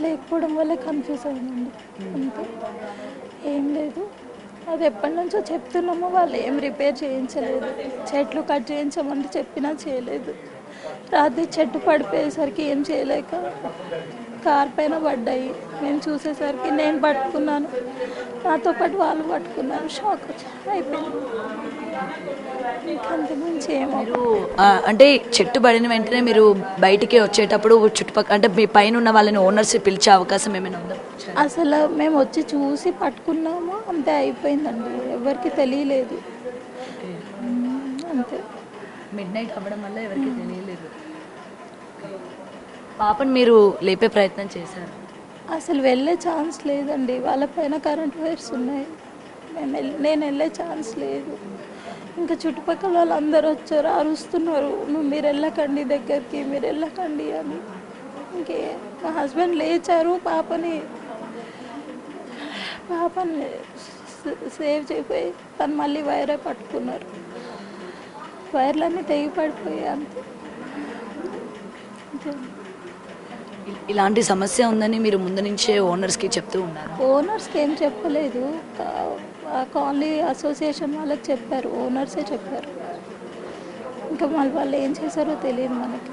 లేకపోవడం వల్ల కన్ఫ్యూజ్ అయిందండి. అంతే, ఏం లేదు. అది ఎప్పటి నుంచో చెప్తున్నామో వాళ్ళు ఏం రిపేర్ చేయించలేదు. చెట్లు కట్ చేయించమంటే చెప్పినా చేయలేదు. రాత్రి చెట్టు పడిపోయేసరికి ఏం చేయలేక కార్ పైన పడ్డాయి. మేము చూసేసరికి నేను పట్టుకున్నాను, నాతో పాటు వాళ్ళు పట్టుకున్నారు. షాక్ అయిపోయింది. అంత మంచి ఏమో. మీరు అంటే చెట్టు పడిన వెంటనే మీరు బయటికి వచ్చేటప్పుడు చుట్టుపక్కల అంటే మీ పైన ఉన్న వాళ్ళని ఓనర్స్ పిలిచే అవకాశం ఏమైనా ఉందా? అసలు మేము వచ్చి చూసి పట్టుకున్నాము, అంతే, అయిపోయిందండి. ఎవరికి తెలియలేదు. అంతే. మిడ్ నైట్ అవ్వడం వల్ల ఎవరికి తెలియలేదు. పాపను మీరు లేపే ప్రయత్నం చేశారు? అసలు వెళ్ళే ఛాన్స్ లేదండి. వాళ్ళ పైన కరెంట్ వైర్స్ ఉన్నాయి. నేను వెళ్ళే ఛాన్స్ లేదు. ఇంకా చుట్టుపక్కల వాళ్ళందరూ వచ్చారు, అరుస్తున్నారు, మీరు వెళ్ళకండి దగ్గరికి, మీరు వెళ్ళకండి అని. ఇంకే మా హస్బెండ్ లేచారు, పాపని సేవ్ చేయపోయి తను మళ్ళీ వైరే పట్టుకున్నారు. వైర్లన్నీ తెగి పడిపోయాయి. అంతే. ఇలాంటి సమస్య ఉందని మీరు ముందు నుంచే ఓనర్స్కి చెప్తూ ఉన్నారు? ఓనర్స్కి ఏం చెప్పలేదు, కాలనీ అసోసియేషన్ వాళ్ళకి చెప్పారు. ఓనర్సే చెప్పారు. ఇంకా మళ్ళీ వాళ్ళు ఏం చేశారో తెలియదు మనకి.